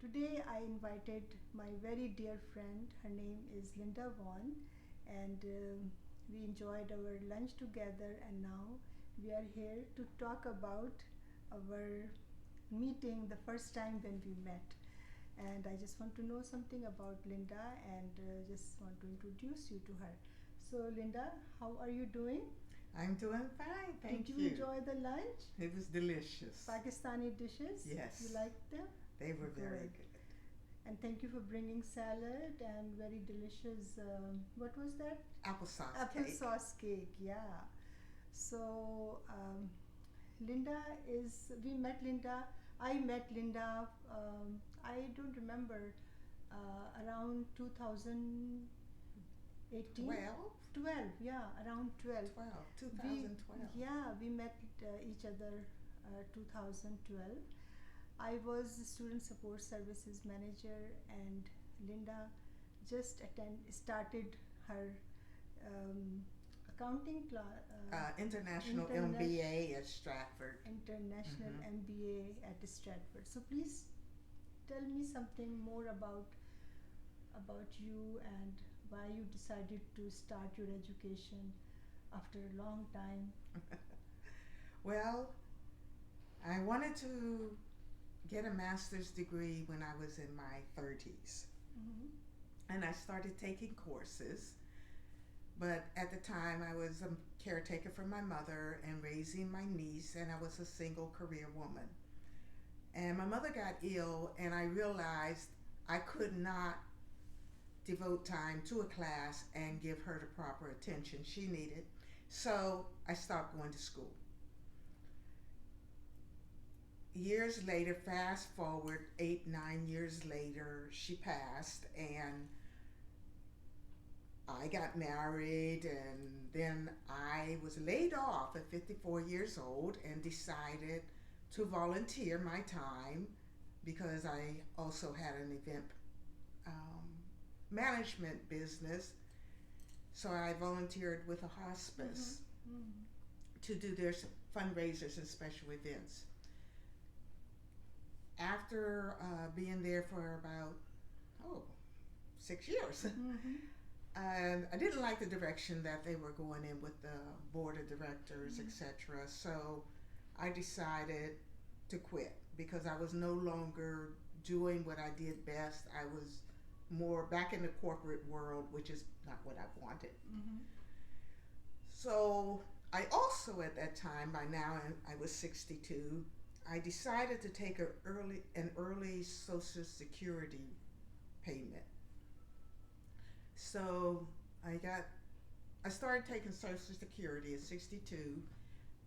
Today I invited my very dear friend. Her name is Linda Vaughan, and we enjoyed our lunch together. And now we are here to talk about our meeting, the first time when we met. And I just want to know something about Linda and just want to introduce you to her. So, Linda, how are you doing? I'm doing fine, Did thank you you. enjoy the lunch? It was delicious. Pakistani dishes? You Yes, liked them? they were very Good. good. And thank you for bringing salad and very delicious. What was that? Applesauce cake. Applesauce cake. Yeah. So Linda is. We met Linda. I met Linda. I don't remember. Around 2018. 12? 12. Yeah, around 12. 12, We 2012. yeah we met each other 2012. I was student support services manager, and Linda just started her um, accounting class, International international MBA at Stratford. international Hmm. MBA at Stratford. So please tell me something more about you and why you decided to start your education after a long time. Well, I wanted to get a master's degree when I was in my 30s. Mm-hmm. And I started taking courses. But at the time, I was a caretaker for my mother and raising my niece, and I was a single career woman. And my mother got ill, and I realized I could not devote time to a class and give her the proper attention she needed. So I stopped going to school. Years later, fast forward 8, 9 years later, she passed, and I got married, and then I was laid off at 54 years old and decided to volunteer my time because I also had an event um, management business. So I volunteered with a hospice Mm-hmm. Mm-hmm. to do their fundraisers and special events. After being there for about, oh, 6 years, Mm-hmm. and I didn't like the direction that they were going in with the board of directors, Mm-hmm. etc. So I decided to quit because I was no longer doing what I did best. I was more back in the corporate world, which is not what I wanted. Mm-hmm. So I also, at that time, by now I was 62, I decided to take an early Social Security payment. So I got I started taking Social Security at 62,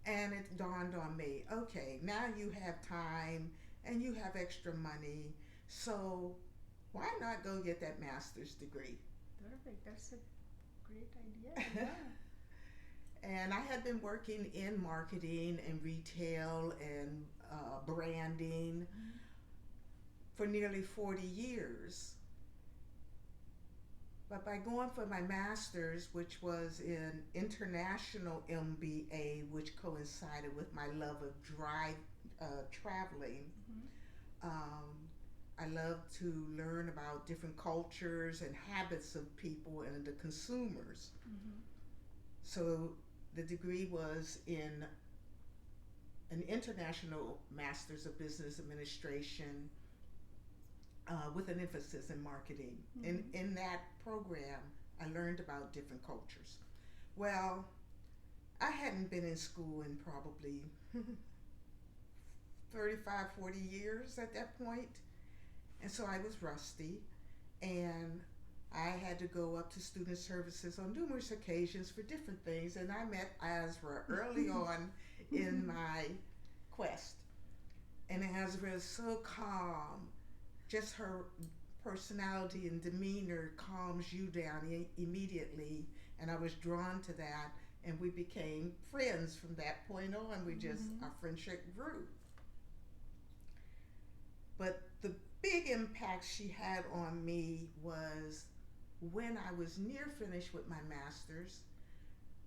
and it dawned on me, okay, now you have time and you have extra money, so why not go get that master's degree? Perfect. That's a great idea. Yeah. And I had been working in marketing and retail and branding Mm-hmm. for nearly 40 years. But by going for my master's, which was in international MBA, which coincided with my love of traveling, Mm-hmm. um, I love to learn about different cultures and habits of people and the consumers. Mm-hmm. So the degree was in an international master's of business administration with an emphasis in marketing. Mm-hmm. In that program, I learned about different cultures. Well, I hadn't been in school in probably 35, 40 years at that point, and so I was rusty, and I had to go up to student services on numerous occasions for different things, and I met Azra early on in my quest. And Azra is so calm, just her personality and demeanor calms you down immediately, and I was drawn to that, and we became friends from that point on. Mm-hmm. Our friendship grew. But the big impact she had on me was when I was near finished with my master's.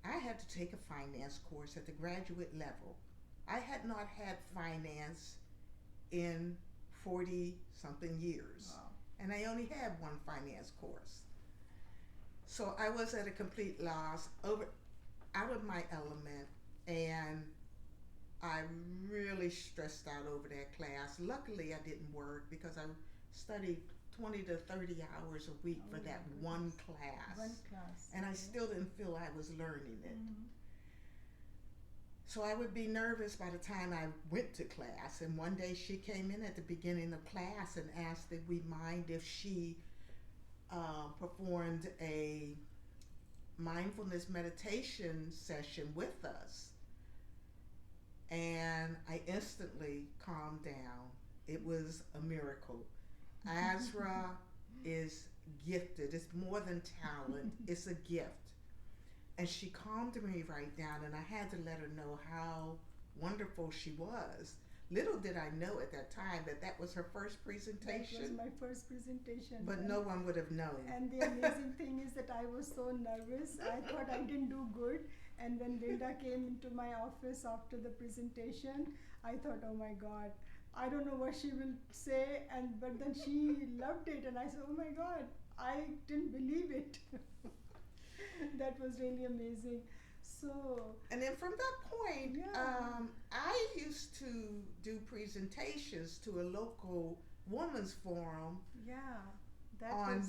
I had to take a finance course at the graduate level. I had not had finance in 40 something years. Wow. And I only had one finance course. So I was at a complete loss, out of my element, and I really stressed out over that class. Luckily, I didn't work because I studied 20 to 30 hours a week for that one class. One class. And I still didn't feel I was learning it. So I would be nervous by the time I went to class. And one day she came in at the beginning of class and asked if we mind if she performed a mindfulness meditation session with us. And I instantly calmed down. It was a miracle. Azra is gifted. It's more than talent. It's a gift. And she calmed me right down, and I had to let her know how wonderful she was. Little did I know at that time that that was her first presentation. That was my first presentation. But no one would have known. And the amazing thing is that I was so nervous. I thought I didn't do good. And when Linda came into my office after the presentation, I thought, oh my God, I don't know what she will say. But then she loved it. And I said, oh my God, I didn't believe it. That was really amazing. So, and then from that point, I used to do presentations to a local women's forum. Yeah, on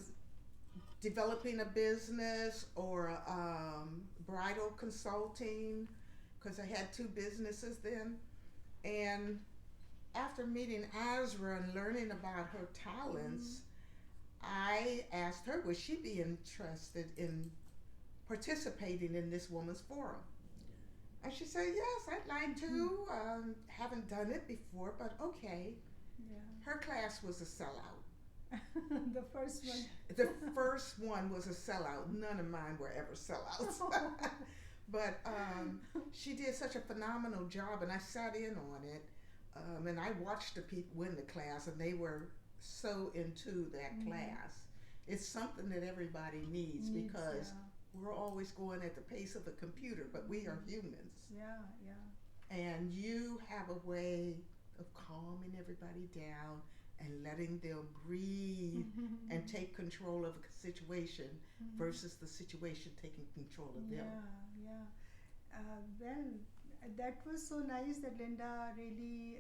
developing a business or bridal consulting, because I had two businesses then. And after meeting Azra and learning about her talents, I asked her would she be interested in participating in this women's forum. And she said, yes, I'd like to. Haven't done it before, but okay. Yeah. Her class was a sellout. The first one. The first one was a sellout. None of mine were ever sellouts. But she did such a phenomenal job, and I sat in on it. And I watched the people in the class, and they were so into that class. It's something that everybody needs because we're always going at the pace of a computer, but we are humans. Yeah, yeah. And you have a way of calming everybody down and letting them breathe and take control of a situation versus the situation taking control of them. Yeah, yeah. Well, that was so nice that Linda really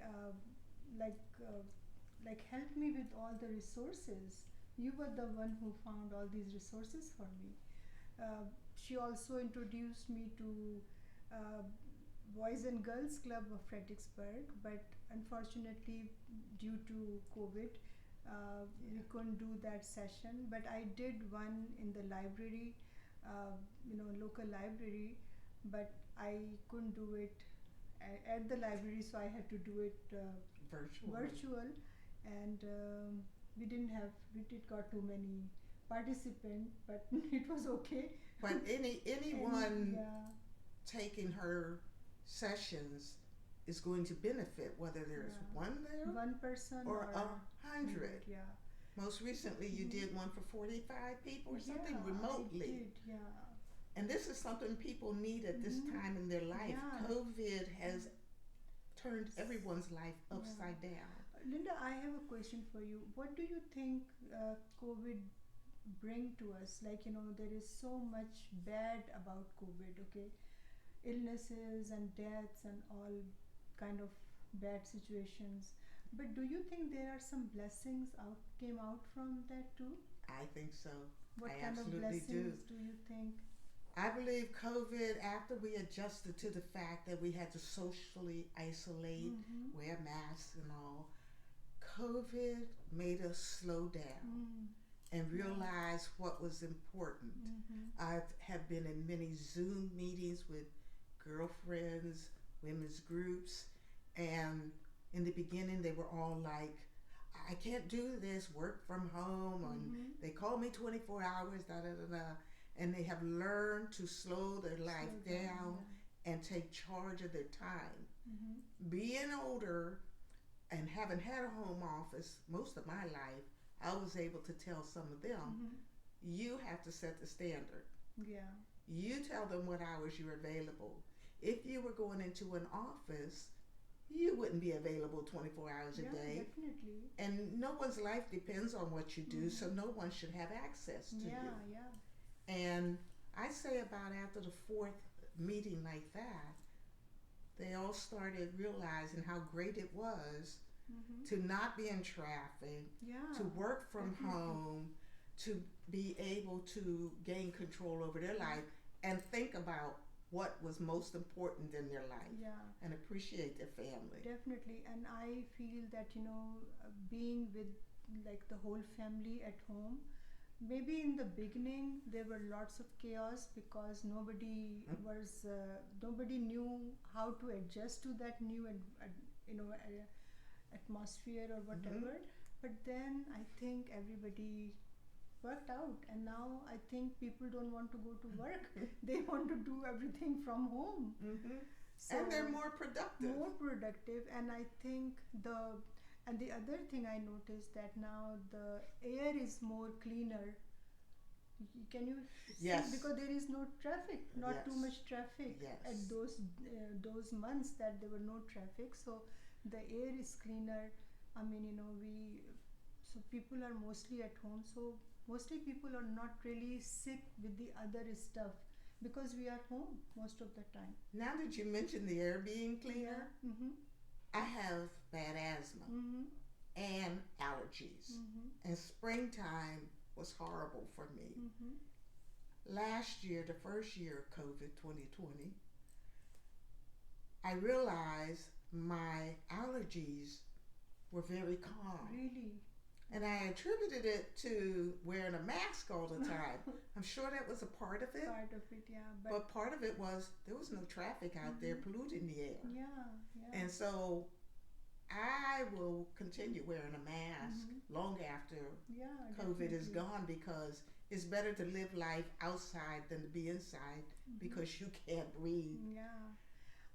helped me with all the resources. You were the one who found all these resources for me. She also introduced me to Boys and Girls Club of Fredericksburg, but unfortunately due to COVID, we couldn't do that session. But I did one in the library, local library, but I couldn't do it at the library, so I had to do it virtual, and we did got too many participants, but it was okay. But anyone taking her sessions is going to benefit, whether there's one person or 100. Yeah. Most recently, you did one for 45 people or something remotely. I did, yeah. And this is something people need at this time in their life. Yeah. COVID has turned everyone's life upside down. Linda, I have a question for you. What do you think COVID bring to us? There is so much bad about COVID, okay? Illnesses and deaths and all kind of bad situations. But do you think there are some blessings came out from that too? I think so. What I kind of absolutely blessings do you think? I believe COVID, after we adjusted to the fact that we had to socially isolate, wear masks and all, COVID made us slow down and realize what was important. I have been in many Zoom meetings with girlfriends, women's groups, and in the beginning they were all like, I can't do this, work from home, and they call me 24 hours, and they have learned to slow their life down and take charge of their time. Being older and having had a home office most of my life, I was able to tell some of them, you have to set the standard. Yeah. You tell them what hours you're available. If you were going into an office, you wouldn't be available 24 hours a Yeah, day. definitely. And no one's life depends on what you do, so Mm-hmm. no one should have access to Yeah, you. yeah. And I say about after the fourth meeting like that, they all started realizing how great it was Mm-hmm. to not be in traffic, to Yeah, work from definitely. home, to be able to gain control over their life and think about what was most important in their life Yeah, and appreciate their family. definitely. And I feel that, being with like the whole family at home, maybe in the beginning there were lots of chaos because nobody knew how to adjust to that new atmosphere or Mm-hmm. whatever. But then I think everybody worked out, and now I think people don't want to go to work. They want to do everything from home. Mm-hmm. So And they're more productive. more productive. And I think the other thing I noticed that now the air is more cleaner. Can you see, Yes. because there is no traffic, not too Yes. much traffic at Yes. those months that there were no traffic, so the air is cleaner. I mean, we so people are mostly at home, so mostly people are not really sick with the other stuff because we are home most of the time. Now that you mention the air being Yeah. cleaner, Mhm. I have bad asthma Mhm. and allergies. Mhm. And springtime was horrible for me. Mhm. Last year, the first year of COVID 2020, I realized my allergies were very calm. Really. And I attributed it to wearing a mask all the time. I'm sure that was a part of it, Part of it, yeah, but but part of it was there was no traffic out there mhm. polluting the air. Yeah, yeah. And so I will continue wearing a mask Mhm. long after Yeah, COVID is definitely. gone because it's better to live life outside than to be inside Mhm. because you can't breathe. Yeah.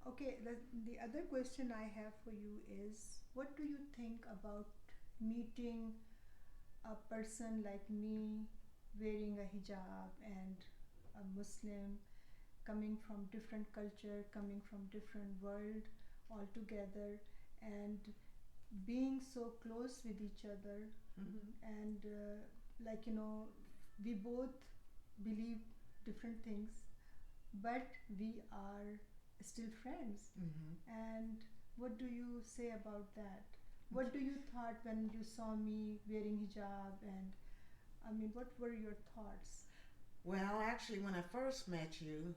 Okay, the other question I have for you is, what do you think about meeting a person like me wearing a hijab and a Muslim, coming from different culture, coming from different world altogether, and being so close with each other, Mm-hmm. and like we both believe different things, but we are still friends. Mm-hmm. And what do you say about that? What do you thought when you saw me wearing hijab? And I mean, what were your thoughts? Well, actually, when I first met you,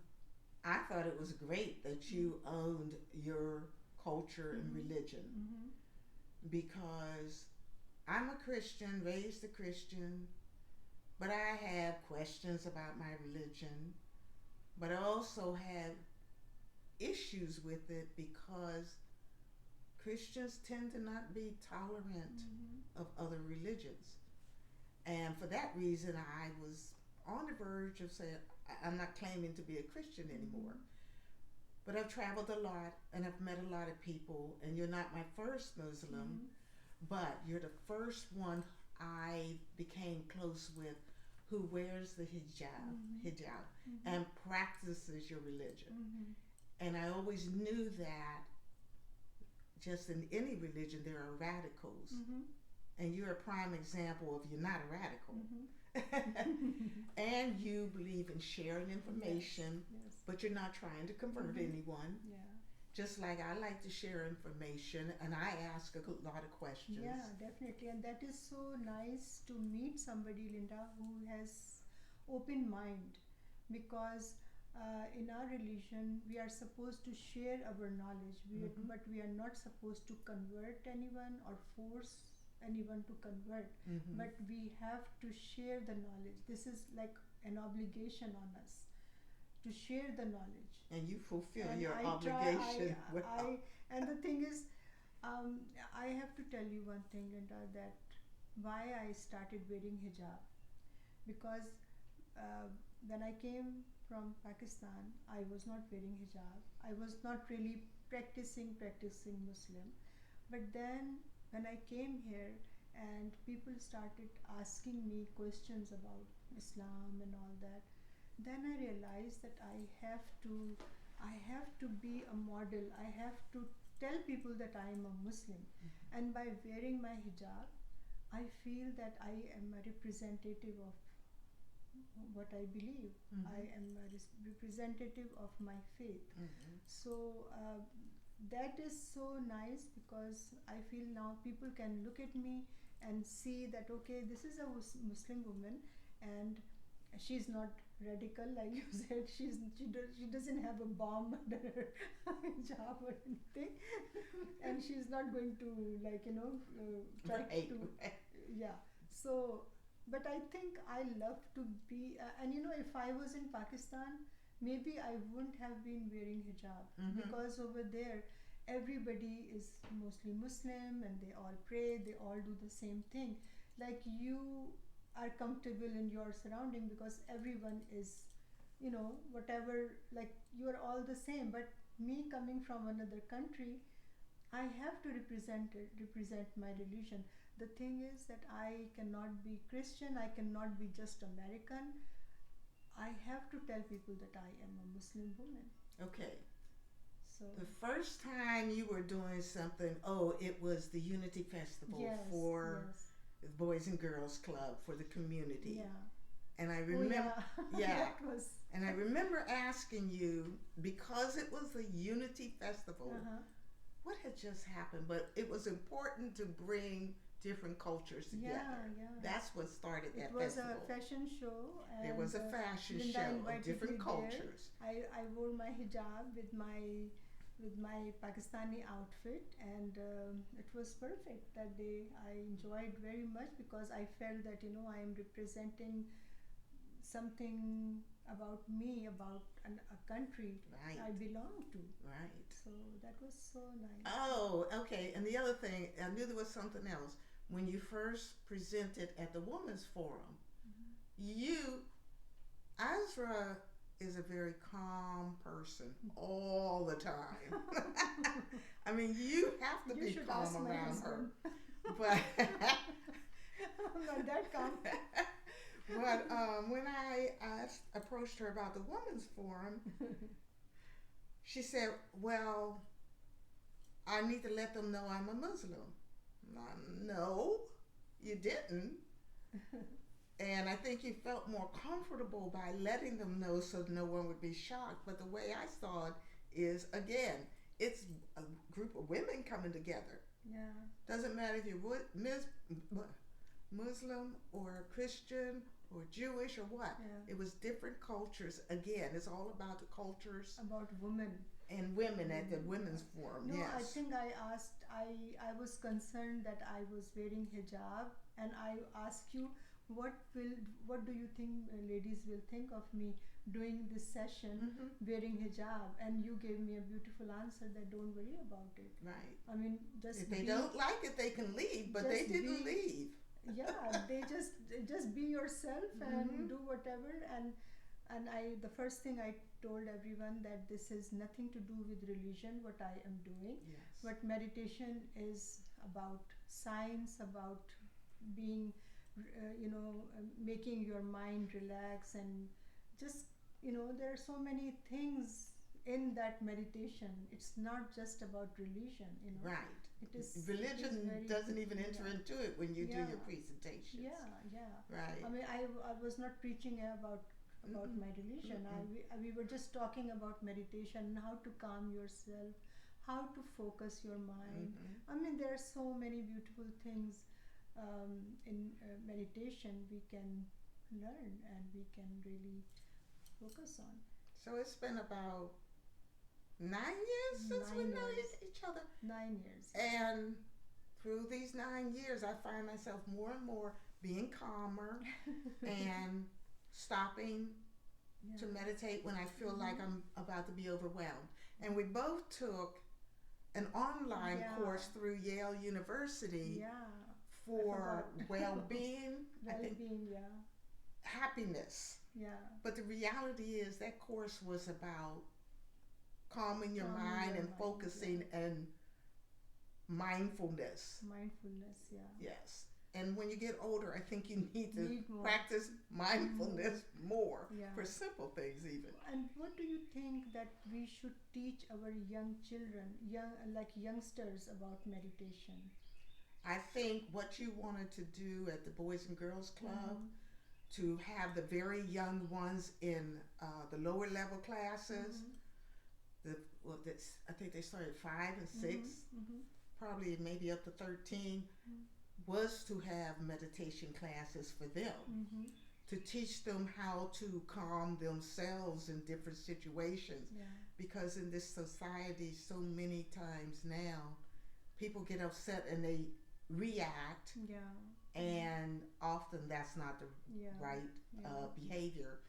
I thought it was great that you owned your culture and Mm-hmm. religion Mm-hmm. because I'm a Christian, raised a Christian, but I have questions about my religion, but I also have issues with it because Christians tend to not be tolerant Mm-hmm. of other religions. And for that reason, I was on the verge of saying, I'm not claiming to be a Christian anymore. Mm-hmm. But I've traveled a lot and I've met a lot of people, and you're not my first Muslim, Mm-hmm. but you're the first one I became close with who wears the Mm-hmm. hijab, Mm-hmm. and practices your religion. Mm-hmm. And I always knew that just in any religion there are radicals, Mm-hmm. and you're a prime example of you're not a radical. Mm-hmm. And you believe in sharing Yes. information, Yes. but you're not trying to convert Mm-hmm. anyone. Yeah. Just like I like to share information and I ask a lot of questions. Yeah, definitely. And that is so nice to meet somebody, Linda, who has open mind, because in our religion we are supposed to share our knowledge, Mm-hmm. but we are not supposed to convert anyone or force anyone to convert, Mm-hmm. but we have to share the knowledge. This is like an obligation on us to share the knowledge. And you fulfill And your I try, obligation well. and the thing is, I have to tell you one thing, Linda, that why I started wearing hijab, because uh, when I came from Pakistan, I was not wearing hijab. I was not really practicing Muslim. But then when I came here and people started asking me questions about Islam and all that, then I realized that I have to be a model. I have to tell people that I am a Muslim. And by wearing my hijab, I feel that I am a representative of what I believe. I am a representative of my faith. So that is so nice, because I feel now people can look at me and see that, okay, this is a Muslim woman, and she's not radical, like you said. She doesn't have a bomb under her hijab or anything, and she's not going to, like, try to, yeah. So, but I think I love to be, and if I was in Pakistan, maybe I wouldn't have been wearing hijab, because over there everybody is mostly Muslim, and they all pray, they all do the same thing. Like, you are comfortable in your surrounding because everyone is, whatever, like, you are all the same. But me coming from another country, I have to represent my religion. The thing is that I cannot be Christian, I cannot be just American. I have to tell people that I am a Muslim woman. Okay. So the first time you were doing something, it was the Unity Festival, for the Boys and Girls Club, for the community. Yeah. And I remember, that was. And I remember asking you, because it was the Unity Festival, what had just happened? But it was important to bring different cultures together. Yeah. That's what started that festival. It was a fashion show. And there was a fashion Linda show of different cultures. I wore my hijab with my Pakistani outfit, and it was perfect that day. I enjoyed very much, because I felt that I am representing something about me, about a country I belong to. Right. So that was so nice. Oh, okay. And the other thing, I knew there was something else. When you first presented at the Women's Forum, Azra is a very calm person all the time. I mean, you have to be calm around her. But I'm not that calm. But when I approached her about the Women's Forum, she said, well, I need to let them know I'm a Muslim. No, you didn't. And I think you felt more comfortable by letting them know, so no one would be shocked. But the way I saw it is, again, it's a group of women coming together. Yeah. Doesn't matter if you're Muslim or Christian or Jewish or what. Yeah. It was different cultures. Again, it's all about the cultures. About women. And women at the Women's Forum. No, yes. I think I was concerned that I was wearing hijab, and I asked you, what do you think ladies will think of me doing this session wearing hijab? And you gave me a beautiful answer that don't worry about it. Right. I mean, just if they don't like it, they can leave, but they didn't leave. Yeah, they just be yourself and do whatever. And the first thing I told everyone, that this has nothing to do with religion, what I am doing. Yes. But meditation is about science, about being, making your mind relax, and just, there are so many things in that meditation. It's not just about religion, Right. It is. Religion doesn't even enter into it when you do your presentations. Yeah. Right. I mean, I was not preaching about my religion. We were just talking about meditation, how to calm yourself, how to focus your mind. I mean, there are so many beautiful things in meditation we can learn, and we can really focus on. So it's been about 9 years since we know each other. 9 years. And through these 9 years, I find myself more and more being calmer and stopping to meditate when I feel like I'm about to be overwhelmed. And we both took an online course through Yale University for well-being, happiness. Yeah. But the reality is that course was about calming your mind and focusing and mindfulness. Mindfulness, yeah. Yes. And when you get older, I think you need to Need more. practice mindfulness more Yeah. for simple things, even. And what do you think that we should teach our young children, youngsters about meditation? I think what you wanted to do at the Boys and Girls Club, Mm-hmm. to have the very young ones in the lower level classes, Mm-hmm. I think they started 5 and 6, Mm-hmm. probably maybe up to 13, Mm-hmm. was to have meditation classes for them, Mm-hmm. to teach them how to calm themselves in different situations. Yeah. Because in this society, so many times now, people get upset and they react, Yeah. and often that's not the Yeah. right Yeah. behavior.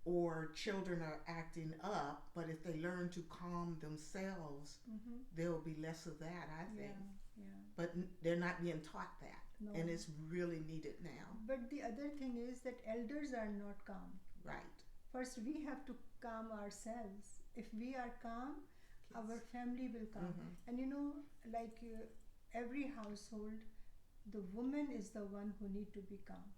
Or children are acting up, but if they learn to calm themselves, Mm-hmm. there will be less of that, I Yeah. think. Yeah. But they're not being taught that, No. and it's really needed now. But the other thing is that elders are not calm. Right. First, we have to calm ourselves. If we are calm, our Kids. family will calm. Mhm. And like every household, the woman is the one who need to be calm.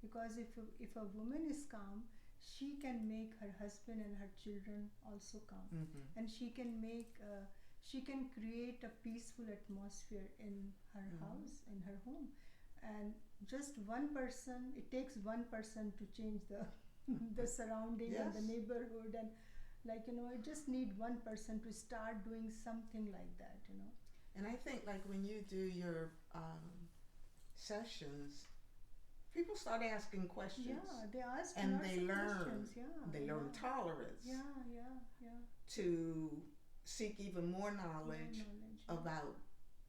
Because if a woman is calm, she can make her husband and her children also calm. Mhm. And she can create a peaceful atmosphere in her house, in her home. And just one person, it takes one person to change the the surrounding and the Yes. neighborhood, and it just need one person to start doing something like that. And I think, like, when you do your sessions, people start asking questions. Yeah, they ask And lots they of learn. questions. Yeah, They learn yeah. tolerance, Yeah. to seek even more More knowledge knowledge. Yeah. about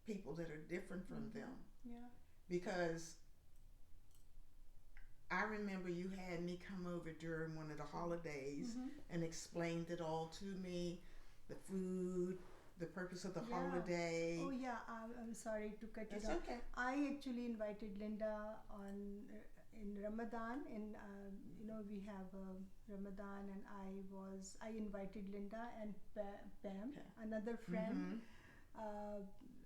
people that are different from Mhm. them. Yeah. Because I remember you had me come over during one of the holidays Mhm. and explained it all to me, the food, the purpose of the Yeah. holiday. Oh yeah, I'm sorry to cut That's it off. okay. I actually invited Linda on in Ramadan. We have Ramadan, and I invited Linda and Pam, Okay. another friend, Mm-hmm. uh,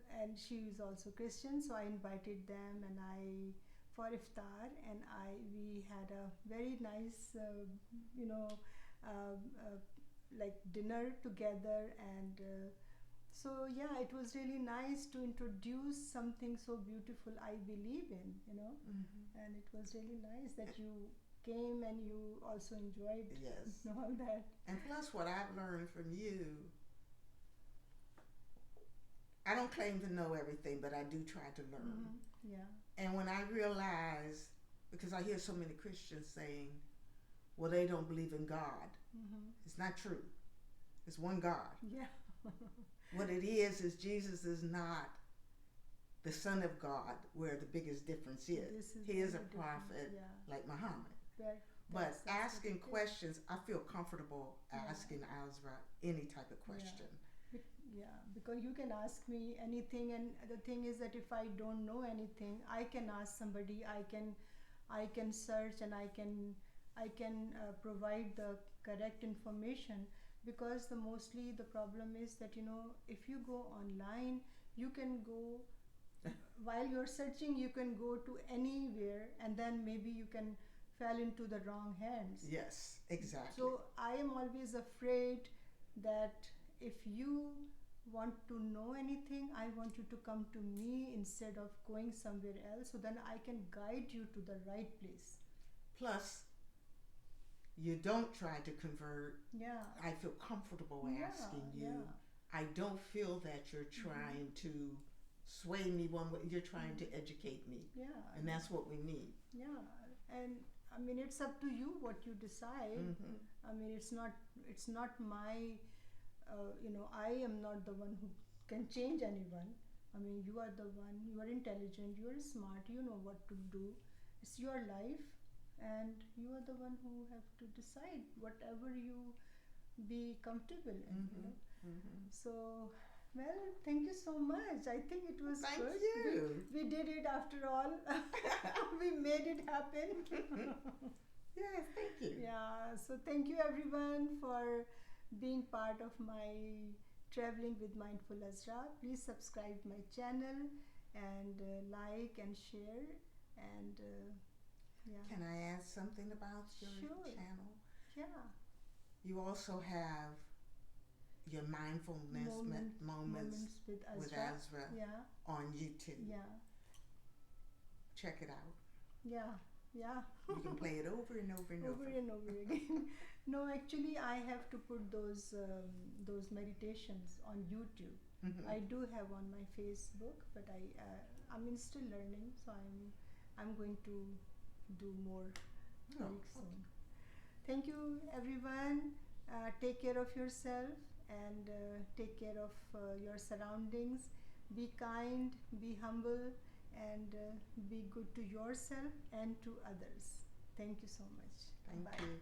and she is also Christian. So I invited them, and for iftar, and we had a very nice, uh, uh, like dinner together, and. So yeah, it was really nice to introduce something so beautiful I believe in. Mm-hmm. And it was really nice that you came and you also enjoyed Yes. all that. And plus, what I've learned from you, I don't claim to know everything, but I do try to learn. Mm-hmm. Yeah. And when I realize, because I hear so many Christians saying, well, they don't believe in God. Mm-hmm. It's not true. It's one God. Yeah. What it is Jesus is not the Son of God, where the biggest difference is. He is a prophet like Muhammad. But asking questions, I feel comfortable asking Azra any type of question. Yeah, because you can ask me anything, and the thing is that if I don't know anything, I can ask somebody. I can search, and I can provide the correct information. Because mostly the problem is that if you go online, you can go while you're searching, you can go to anywhere, and then maybe you can fall into the wrong hands. Yes, exactly. So I am always afraid that if you want to know anything, I want you to come to me instead of going somewhere else, so then I can guide you to the right place. Plus, you don't try to convert. Yeah. I feel comfortable asking you. Yeah. I don't feel that you're trying to sway me one way. You're trying to educate me. Yeah. And that's what we need. Yeah. And I mean, it's up to you what you decide. Mm-hmm. I mean, it's not my, I am not the one who can change anyone. I mean, you are the one, you are intelligent, you are smart, you know what to do. It's your life, and you are the one who have to decide whatever you be comfortable in. Mm-hmm. Mm-hmm. So, well, thank you so much. I think it was Thank good. you. We did it after all. We made it happen. Yes, thank you. Yeah, so thank you everyone for being part of my Traveling with Mindful Azra. Please subscribe my channel, and like and share and yeah. Can I add something about your Sure. channel? Yeah. You also have your mindfulness moments with with Azra. Azra Yeah. on YouTube. Yeah. Check it out. Yeah. Yeah. You can play it over and over and over. Over and over again. No, actually, I have to put those meditations on YouTube. Mhm. I do have on my Facebook, but I mean still learning, so I'm going to do more Oh, very okay. soon. Thank you, everyone. Take care of yourself and take care of your surroundings. Be kind, be humble, and be good to yourself and to others. Thank you so much. Thank Bye. you.